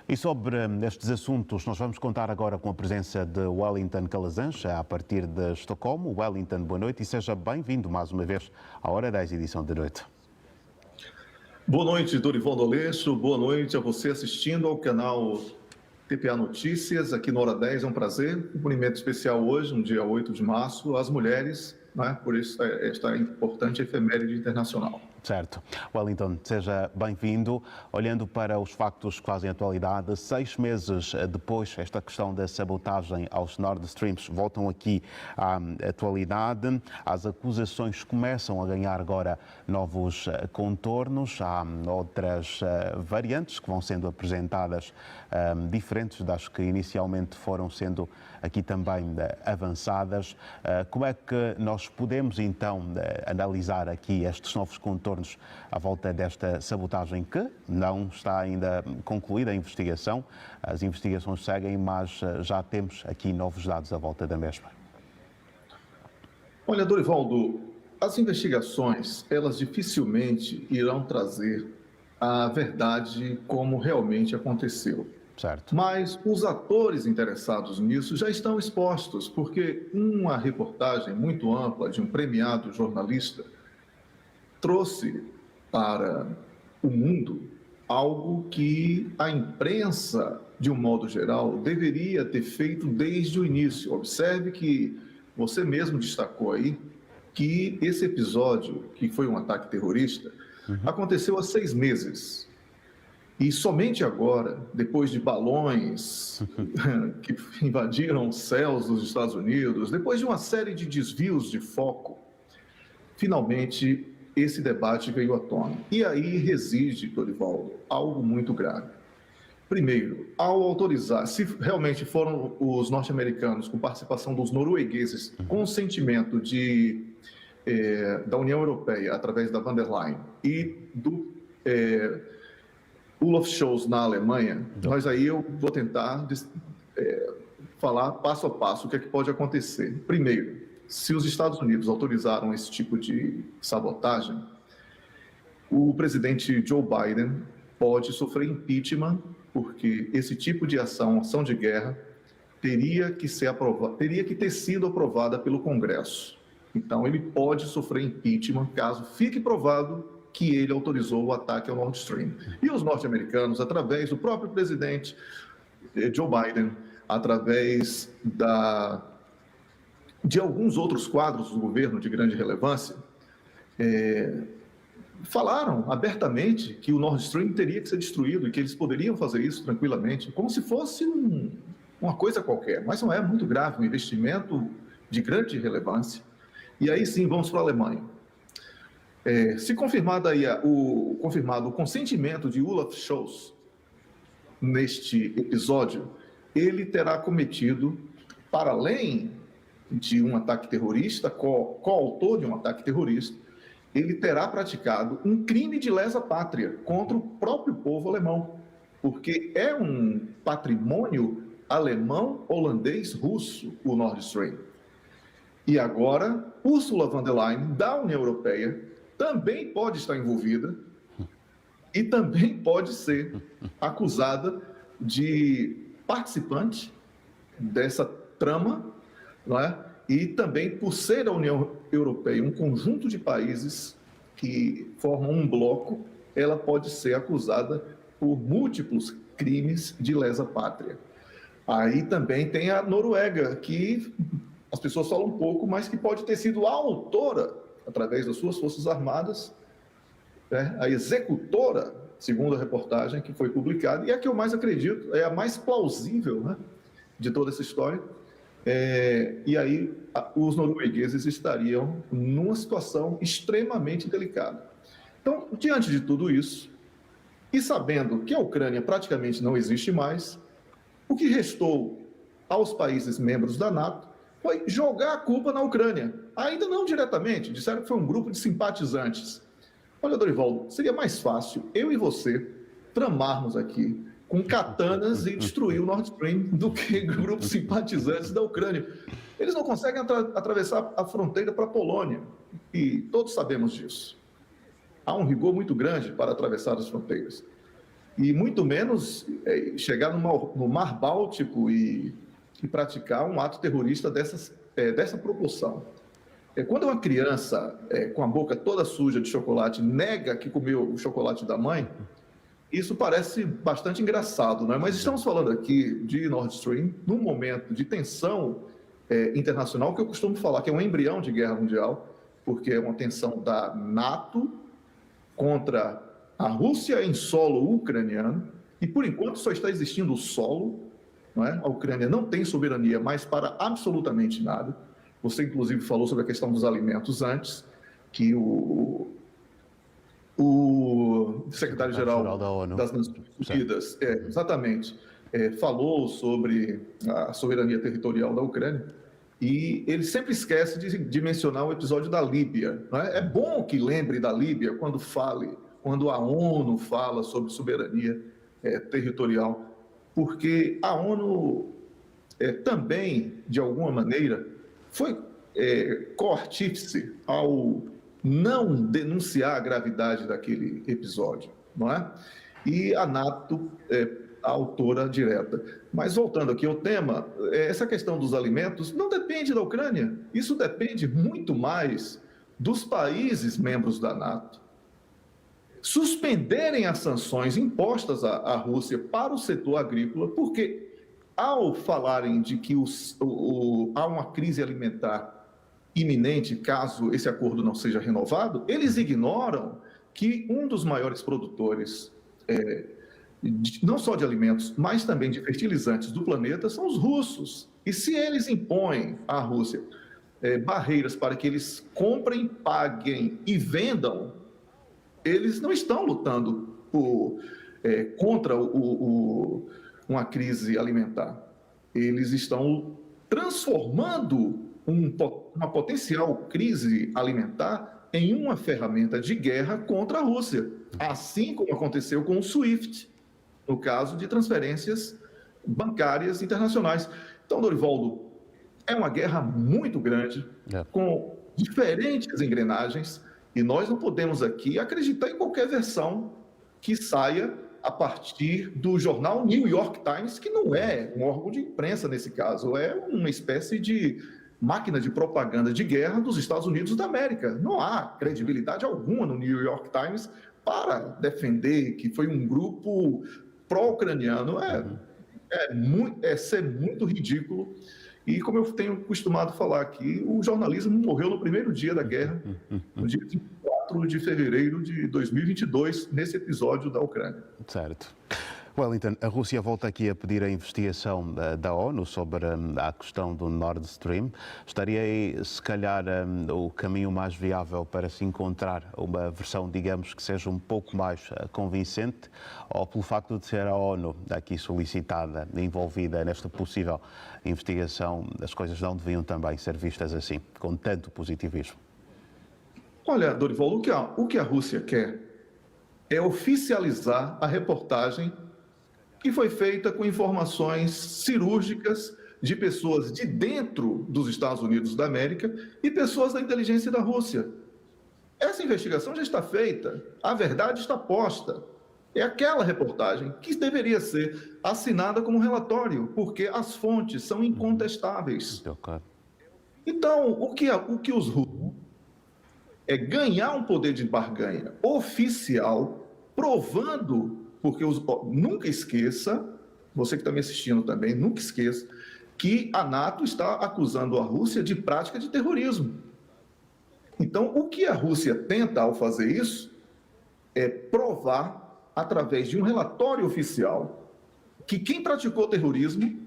E sobre estes assuntos, nós vamos contar agora com a presença de Wellington Calazans, a partir de Estocolmo. Wellington, boa noite e seja bem-vindo mais uma vez à Hora 10, edição de noite. Boa noite, Dorival D'Alessio. Boa noite a você assistindo ao canal TPA Notícias, aqui no Hora 10. É um prazer. Um cumprimento especial hoje, no dia 8 de março, às mulheres, né? Por isso, esta importante efeméride internacional. Certo. Wellington, seja bem-vindo. Olhando para os factos que fazem atualidade, 6 meses depois, esta questão da sabotagem aos Nord Streams voltam aqui à atualidade. As acusações começam a ganhar agora novos contornos. Há outras variantes que vão sendo apresentadas, diferentes das que inicialmente foram sendo aqui também avançadas. Como é que nós podemos então analisar aqui estes novos contornos à volta desta sabotagem que não está ainda concluída a investigação? As investigações seguem, mas já temos aqui novos dados à volta da mesma. Olha, Dorivaldo, as investigações, elas dificilmente irão trazer a verdade como realmente aconteceu. Certo. Mas os atores interessados nisso já estão expostos, porque uma reportagem muito ampla de um premiado jornalista trouxe para o mundo algo que a imprensa, de um modo geral, deveria ter feito desde o início. Observe que você mesmo destacou aí que esse episódio, que foi um ataque terrorista, aconteceu há 6 meses. E somente agora, depois de balões que invadiram os céus dos Estados Unidos, depois de uma série de desvios de foco, finalmente esse debate veio à tona. E aí reside, Dorivaldo, algo muito grave. Primeiro, ao autorizar, se realmente foram os norte-americanos, com participação dos noruegueses, consentimento da União Europeia, através da Van der Leyen, e do Olaf Scholz na Alemanha, mas aí eu vou tentar falar passo a passo o que é que pode acontecer. Primeiro, se os Estados Unidos autorizaram esse tipo de sabotagem, o presidente Joe Biden pode sofrer impeachment, porque esse tipo de ação de guerra, teria que ter sido aprovada pelo Congresso. Então, ele pode sofrer impeachment caso fique provado que ele autorizou o ataque ao Nord Stream. E os norte-americanos, através do próprio presidente Joe Biden, através de alguns outros quadros do governo de grande relevância, falaram abertamente que o Nord Stream teria que ser destruído e que eles poderiam fazer isso tranquilamente, como se fosse uma coisa qualquer. Mas não é muito grave, um investimento de grande relevância. E aí sim, vamos para a Alemanha. Se confirmado o consentimento de Olaf Scholz neste episódio, ele terá cometido, para além de um ataque terrorista, coautor de um ataque terrorista, ele terá praticado um crime de lesa pátria contra o próprio povo alemão, porque é um patrimônio alemão, holandês, russo, o Nord Stream. E agora, Ursula von der Leyen, da União Europeia, também pode estar envolvida e também pode ser acusada de participante dessa trama, não é? E também, por ser a União Europeia um conjunto de países que formam um bloco, ela pode ser acusada por múltiplos crimes de lesa pátria. Aí também tem a Noruega, que as pessoas falam um pouco, mas que pode ter sido a autora, através das suas forças armadas, a executora, segundo a reportagem que foi publicada, e a que eu mais acredito, é a mais plausível, né, de toda essa história. E aí os noruegueses estariam numa situação extremamente delicada. Então, diante de tudo isso, e sabendo que a Ucrânia praticamente não existe mais, o que restou aos países membros da NATO foi jogar a culpa na Ucrânia. Ainda não diretamente, disseram que foi um grupo de simpatizantes. Olha, Dorivaldo, seria mais fácil eu e você tramarmos aqui com katanas e destruir o Nord Stream do que grupos simpatizantes da Ucrânia. Eles não conseguem atravessar a fronteira para a Polônia, e todos sabemos disso. Há um rigor muito grande para atravessar as fronteiras. e muito menos chegar no Mar Báltico e praticar um ato terrorista dessa proporção. Quando uma criança com a boca toda suja de chocolate nega que comeu o chocolate da mãe, isso parece bastante engraçado, né? Mas estamos falando aqui de Nord Stream num momento de tensão internacional, que eu costumo falar que é um embrião de guerra mundial, porque é uma tensão da NATO contra a Rússia em solo ucraniano, e por enquanto só está existindo o solo, não é? A Ucrânia não tem soberania mais para absolutamente nada. Você, inclusive, falou sobre a questão dos alimentos antes, que o secretário-geral da ONU das Nações Unidas, exatamente, falou sobre a soberania territorial da Ucrânia, e ele sempre esquece de mencionar o episódio da Líbia. Não é? É bom que lembre da Líbia quando a ONU fala sobre soberania territorial, porque a ONU também, de alguma maneira, foi coartífice ao não denunciar a gravidade daquele episódio, não é? E a NATO a autora direta. Mas voltando aqui ao tema, essa questão dos alimentos não depende da Ucrânia, isso depende muito mais dos países membros da NATO suspenderem as sanções impostas à Rússia para o setor agrícola, porque ao falarem de que há uma crise alimentar iminente caso esse acordo não seja renovado, eles ignoram que um dos maiores produtores, não só de alimentos, mas também de fertilizantes do planeta, são os russos. E se eles impõem à Rússia barreiras para que eles comprem, paguem e vendam, eles não estão lutando contra uma crise alimentar. Eles estão transformando uma potencial crise alimentar em uma ferramenta de guerra contra a Rússia, assim como aconteceu com o SWIFT, no caso de transferências bancárias internacionais. Então, Dorivaldo, é uma guerra muito grande, com diferentes engrenagens, e nós não podemos aqui acreditar em qualquer versão que saia a partir do jornal New York Times, que não é um órgão de imprensa nesse caso, é uma espécie de máquina de propaganda de guerra dos Estados Unidos da América. Não há credibilidade alguma no New York Times para defender que foi um grupo pró-ucraniano. É ser muito ridículo. E como eu tenho costumado falar aqui, o jornalismo morreu no primeiro dia da guerra, no dia 24 de fevereiro de 2022, nesse episódio da Ucrânia. Certo. Wellington, a Rússia volta aqui a pedir a investigação da ONU sobre a questão do Nord Stream. Estaria aí, se calhar, o caminho mais viável para se encontrar uma versão, digamos, que seja um pouco mais convincente, ou pelo facto de ser a ONU aqui solicitada, envolvida nesta possível investigação, as coisas não deviam também ser vistas assim, com tanto positivismo? Olha, Dorival, o que a Rússia quer é oficializar a reportagem que foi feita com informações cirúrgicas de pessoas de dentro dos Estados Unidos da América e pessoas da inteligência da Rússia. Essa investigação já está feita, a verdade está posta. É aquela reportagem que deveria ser assinada como relatório, porque as fontes são incontestáveis. Então, o que os russos é ganhar um poder de barganha oficial, provando, porque nunca esqueça, você que está me assistindo também, nunca esqueça, que a NATO está acusando a Rússia de prática de terrorismo. Então, o que a Rússia tenta ao fazer isso é provar, através de um relatório oficial, que quem praticou terrorismo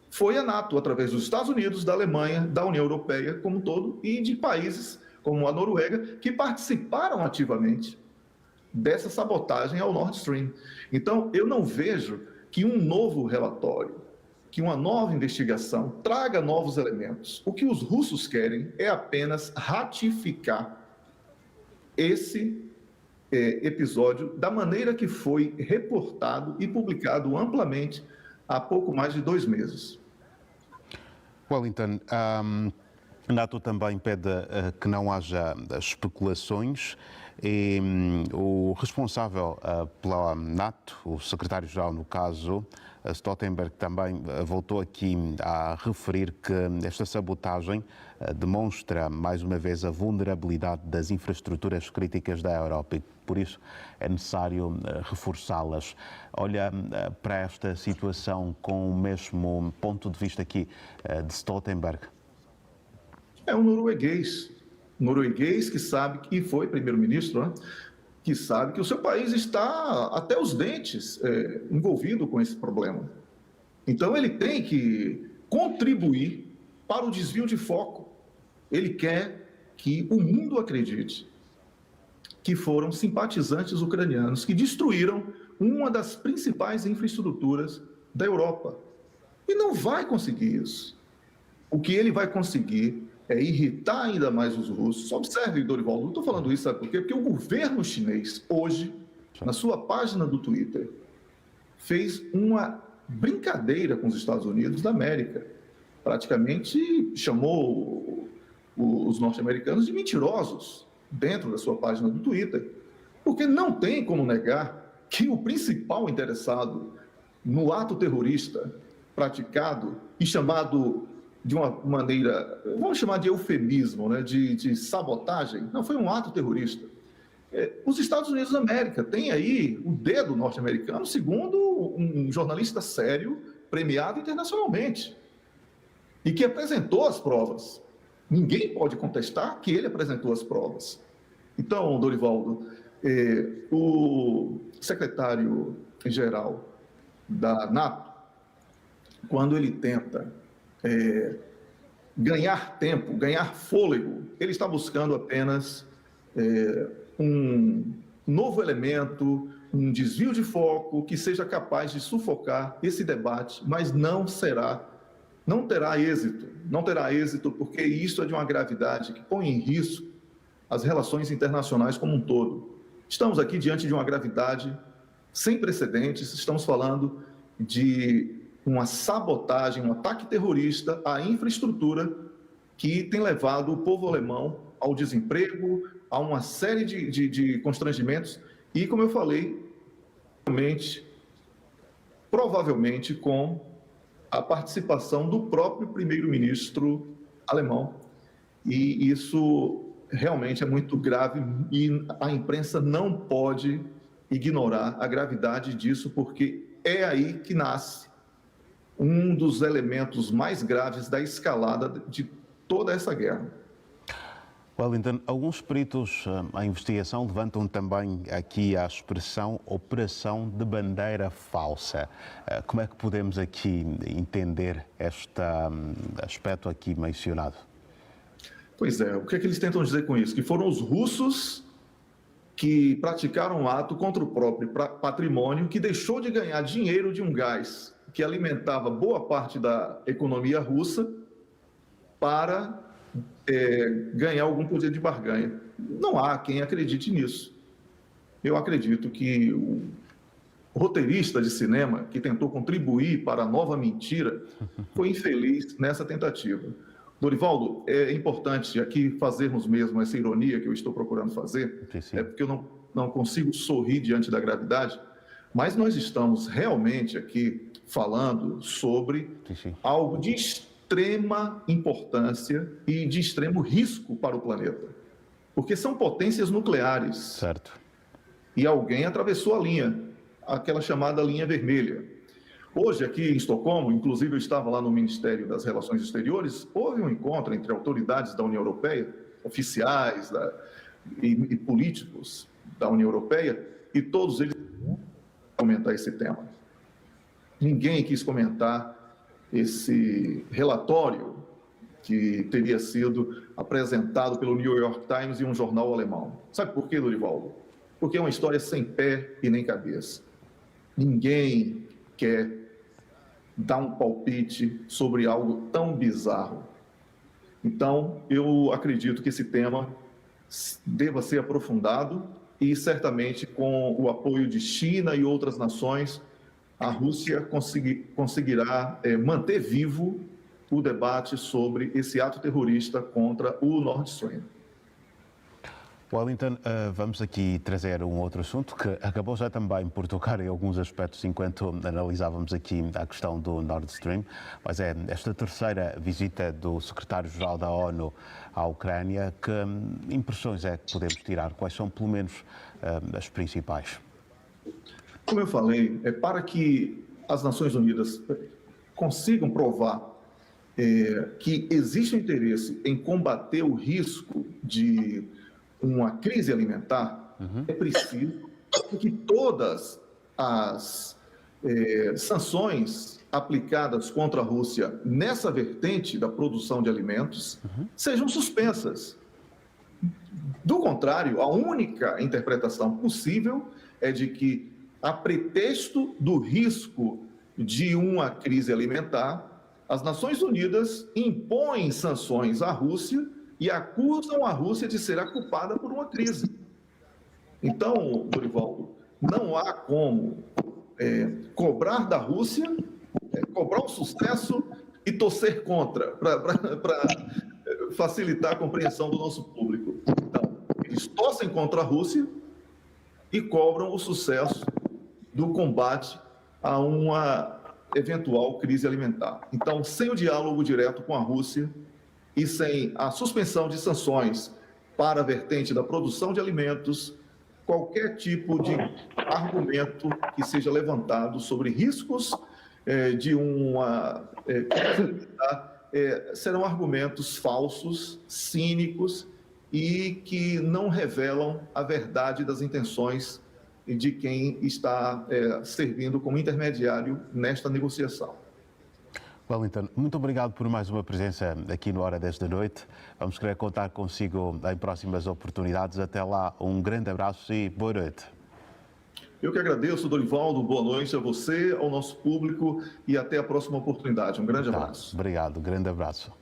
foi a NATO, através dos Estados Unidos, da Alemanha, da União Europeia como um todo, e de países como a Noruega, que participaram ativamente dessa sabotagem ao Nord Stream. Então, eu não vejo que um novo relatório, que uma nova investigação traga novos elementos. O que os russos querem é apenas ratificar esse episódio da maneira que foi reportado e publicado amplamente há pouco mais de 2 meses. Wellington, a NATO também pede que não haja especulações E o responsável pela NATO, o secretário-geral no caso, Stoltenberg, também voltou aqui a referir que esta sabotagem demonstra mais uma vez a vulnerabilidade das infraestruturas críticas da Europa e por isso é necessário reforçá-las. Olha para esta situação com o mesmo ponto de vista aqui de Stoltenberg. É um norueguês que sabe que foi primeiro-ministro, né? Que sabe que o seu país está até os dentes envolvido com esse problema. Então ele tem que contribuir para o desvio de foco. Ele quer que o mundo acredite que foram simpatizantes ucranianos que destruíram uma das principais infraestruturas da Europa. E não vai conseguir isso. O que ele vai conseguir é irritar ainda mais os russos. Observe, Dorival, não estou falando isso, sabe por quê? Porque o governo chinês, hoje, na sua página do Twitter, fez uma brincadeira com os Estados Unidos da América. Praticamente chamou os norte-americanos de mentirosos dentro da sua página do Twitter. Porque não tem como negar que o principal interessado no ato terrorista praticado e chamado de uma maneira, vamos chamar de eufemismo, né, de sabotagem, não foi um ato terrorista. Os Estados Unidos da América têm aí o dedo norte-americano, segundo um jornalista sério, premiado internacionalmente, e que apresentou as provas. Ninguém pode contestar que ele apresentou as provas. Então, Dorivaldo, o secretário-geral da NATO, quando ele tenta ganhar tempo, ganhar fôlego, ele está buscando apenas um novo elemento, um desvio de foco que seja capaz de sufocar esse debate, mas não terá êxito, porque isso é de uma gravidade que põe em risco as relações internacionais como um todo. Estamos aqui diante de uma gravidade sem precedentes, estamos falando de uma sabotagem, um ataque terrorista à infraestrutura que tem levado o povo alemão ao desemprego, a uma série de constrangimentos e, como eu falei, provavelmente com a participação do próprio primeiro-ministro alemão. E isso realmente é muito grave e a imprensa não pode ignorar a gravidade disso, porque é aí que nasce um dos elementos mais graves da escalada de toda essa guerra. Wellington, alguns peritos à investigação levantam também aqui a expressão operação de bandeira falsa. Como é que podemos aqui entender este aspecto aqui mencionado? Pois é, o que é que eles tentam dizer com isso? Que foram os russos que praticaram um ato contra o próprio patrimônio, que deixou de ganhar dinheiro de um gás que alimentava boa parte da economia russa para ganhar algum poder de barganha. Não há quem acredite nisso. Eu acredito que o roteirista de cinema que tentou contribuir para a nova mentira foi infeliz nessa tentativa. Dorivaldo, é importante aqui fazermos mesmo essa ironia que eu estou procurando fazer, Sim. porque eu não consigo sorrir diante da gravidade, mas nós estamos realmente aqui falando sobre algo de extrema importância e de extremo risco para o planeta, porque são potências nucleares. Certo. E alguém atravessou a linha, aquela chamada linha vermelha. Hoje, aqui em Estocolmo, inclusive eu estava lá no Ministério das Relações Exteriores, houve um encontro entre autoridades da União Europeia, oficiais e políticos da União Europeia, e todos eles comentar esse tema. Ninguém quis comentar esse relatório que teria sido apresentado pelo New York Times e um jornal alemão. Sabe por quê, Dorivaldo? Porque é uma história sem pé e nem cabeça. Ninguém quer dar um palpite sobre algo tão bizarro. Então, eu acredito que esse tema deva ser aprofundado e, certamente, com o apoio de China e outras nações, a Rússia conseguirá manter vivo o debate sobre esse ato terrorista contra o Nord Stream. Wellington, vamos aqui trazer um outro assunto que acabou já também por tocar em alguns aspectos enquanto analisávamos aqui a questão do Nord Stream, mas é esta terceira visita do secretário-geral da ONU à Ucrânia. Que impressões é que podemos tirar? Quais são, pelo menos, as principais? Como eu falei, para que as Nações Unidas consigam provar que existe um interesse em combater o risco de uma crise alimentar, é preciso que todas as sanções aplicadas contra a Rússia nessa vertente da produção de alimentos sejam suspensas. Do contrário, a única interpretação possível é de que, a pretexto do risco de uma crise alimentar, as Nações Unidas impõem sanções à Rússia e acusam a Rússia de ser a culpada por uma crise. Então, Dorivaldo, não há como cobrar da Rússia, cobrar um sucesso e torcer contra, para facilitar a compreensão do nosso público. Então, eles torcem contra a Rússia e cobram o sucesso do combate a uma eventual crise alimentar. Então, sem o diálogo direto com a Rússia e sem a suspensão de sanções para a vertente da produção de alimentos, qualquer tipo de argumento que seja levantado sobre riscos de uma crise alimentar serão argumentos falsos, cínicos e que não revelam a verdade das intenções de quem está servindo como intermediário nesta negociação. Wellington, muito obrigado por mais uma presença aqui no Hora desta noite. Vamos querer contar consigo em próximas oportunidades. Até lá, um grande abraço e boa noite. Eu que agradeço, Dorivaldo. Boa noite a você, ao nosso público e até a próxima oportunidade. Um grande abraço. Obrigado, grande abraço.